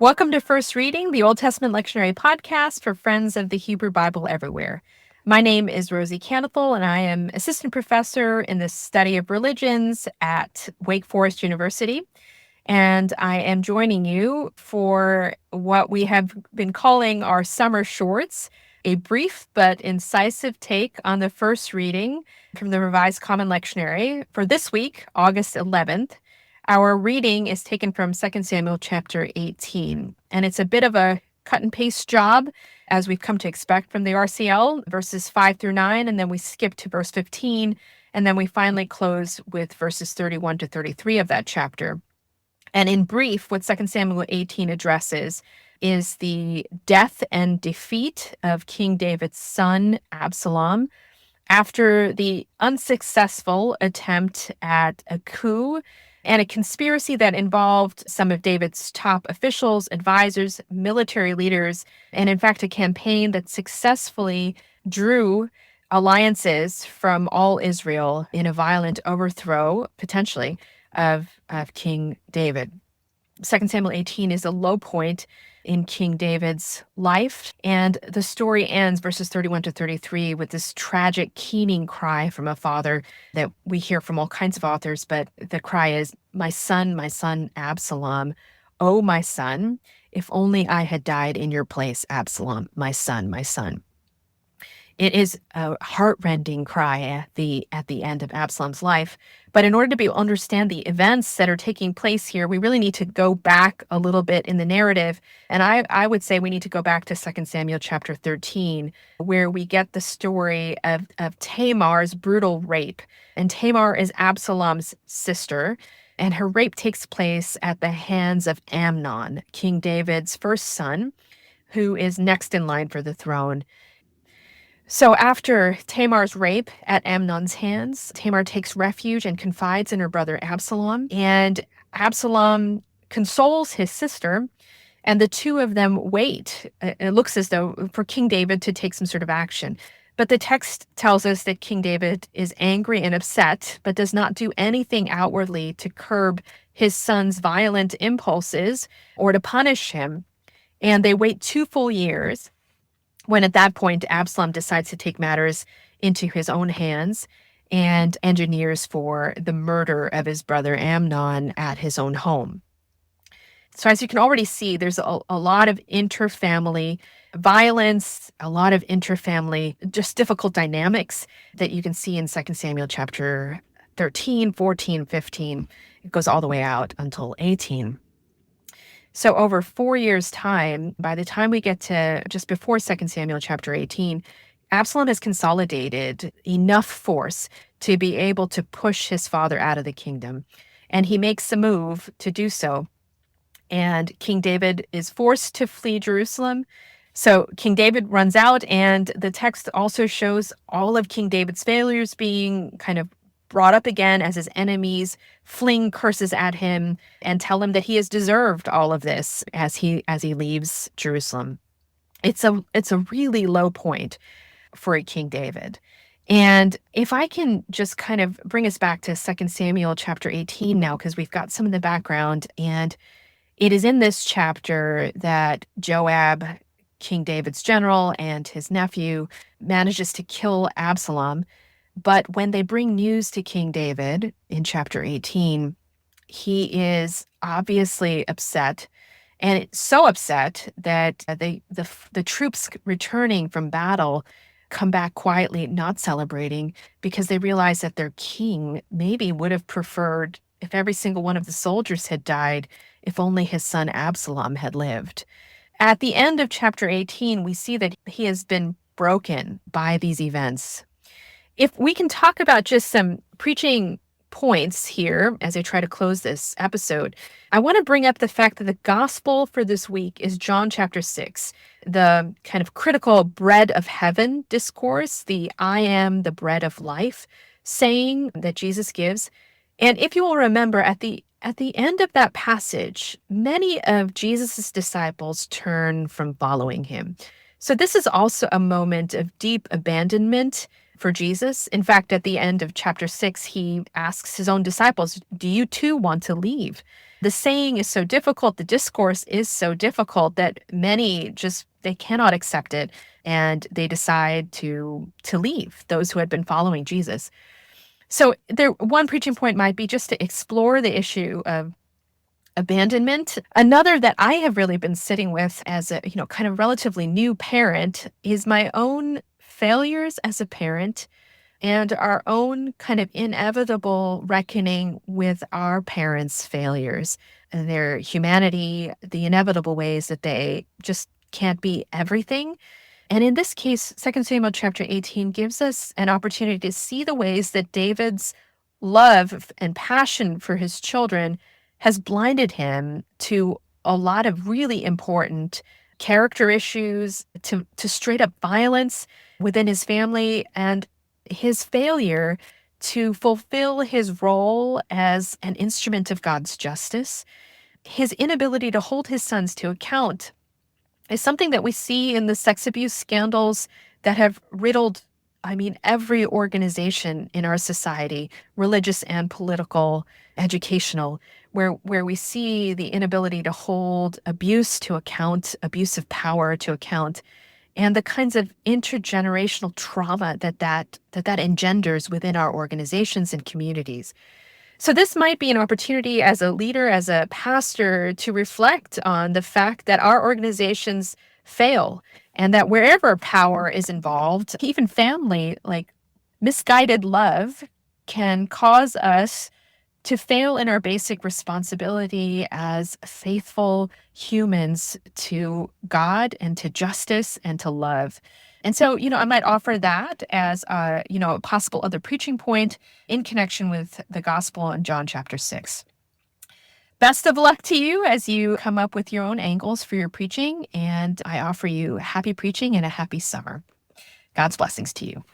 Welcome to First Reading, the Old Testament Lectionary podcast for friends of the Hebrew Bible everywhere. My name is Rosy, and I am assistant professor in the study of religions at Wake Forest University. And I am joining you for what we have been calling our summer shorts, a brief but incisive take on the first reading from the Revised Common Lectionary for this week, August 11th. Our reading is taken from 2 Samuel chapter 18, and it's a bit of a cut and paste job, as we've come to expect from the RCL, verses 5 through 9, and then we skip to verse 15, and then we finally close with verses 31 to 33 of that chapter. And in brief, what 2 Samuel 18 addresses is the death and defeat of King David's son, Absalom, after the unsuccessful attempt at a coup and a conspiracy that involved some of David's top officials, advisors, military leaders, and in fact, a campaign that successfully drew alliances from all Israel in a violent overthrow, potentially, of King David. 2 Samuel 18 is a low point in King David's life, and the story ends, verses 31 to 33, with this tragic keening cry from a father that we hear from all kinds of authors, but the cry is, my son, Absalom, oh, my son, if only I had died in your place, Absalom, my son, my son." It is a heartrending cry at the end of Absalom's life. But in order to be able to understand the events that are taking place here, we really need to go back a little bit in the narrative. And I would say we need to go back to 2 Samuel chapter 13, where we get the story of Tamar's brutal rape. And Tamar is Absalom's sister, and her rape takes place at the hands of Amnon, King David's first son, who is next in line for the throne. So after Tamar's rape at Amnon's hands, Tamar takes refuge and confides in her brother Absalom, and Absalom consoles his sister, and the two of them wait. It looks as though for King David to take some sort of action. But the text tells us that King David is angry and upset, but does not do anything outwardly to curb his son's violent impulses or to punish him. And they wait 2 full years, when at that point Absalom decides to take matters into his own hands and engineers for the murder of his brother Amnon at his own home. So as you can already see, there's a lot of interfamily violence, a lot of interfamily, just difficult dynamics that you can see in 2 Samuel chapter 13, 14, 15. It goes all the way out until 18. So over 4 years' time, by the time we get to just before 2 Samuel chapter 18, Absalom has consolidated enough force to be able to push his father out of the kingdom. And he makes a move to do so. And King David is forced to flee Jerusalem. So King David runs out, and the text also shows all of King David's failures being kind of brought up again as his enemies fling curses at him and tell him that he has deserved all of this as he leaves Jerusalem. It's a really low point for a King David. And if I can just kind of bring us back to 2 Samuel chapter 18 now, because we've got some of the background, and it is in this chapter that Joab, King David's general, and his nephew manages to kill Absalom. But when they bring news to King David in chapter 18, he is obviously upset, and it's so upset that the troops returning from battle come back quietly, not celebrating, because they realize that their king maybe would have preferred if every single one of the soldiers had died, if only his son Absalom had lived. At the end of chapter 18, we see that he has been broken by these events. If we can talk about just some preaching points here as I try to close this episode, I want to bring up the fact that the gospel for this week is John chapter 6, the kind of critical bread of heaven discourse, the I am the bread of life saying that Jesus gives. And if you will remember, at the end of that passage, many of Jesus' disciples turn from following him. So this is also a moment of deep abandonment for Jesus. In fact, at the end of chapter 6, he asks his own disciples, "Do you too want to leave?" The saying is so difficult, the discourse is so difficult that many just they cannot accept it, and they decide to leave, those who had been following Jesus. So there one preaching point might be just to explore the issue of abandonment. Another that I have really been sitting with as a, kind of relatively new parent is my own failures as a parent and our own kind of inevitable reckoning with our parents' failures and their humanity, the inevitable ways that they just can't be everything. And in this case, 2 Samuel chapter 18 gives us an opportunity to see the ways that David's love and passion for his children has blinded him to a lot of really important character issues, to straight up violence within his family, and his failure to fulfill his role as an instrument of God's justice, his inability to hold his sons to account is something that we see in the sex abuse scandals that have riddled, I mean, every organization in our society, religious and political, educational, where we see the inability to hold abuse to account, abuse of power to account, and the kinds of intergenerational trauma that engenders within our organizations and communities. So this might be an opportunity as a leader, as a pastor, to reflect on the fact that our organizations fail and that wherever power is involved, even family, like misguided love can cause us to fail in our basic responsibility as faithful humans to God and to justice and to love. And so, I might offer that as a possible other preaching point in connection with the gospel in John chapter 6. Best of luck to you as you come up with your own angles for your preaching. And I offer you happy preaching and a happy summer. God's blessings to you.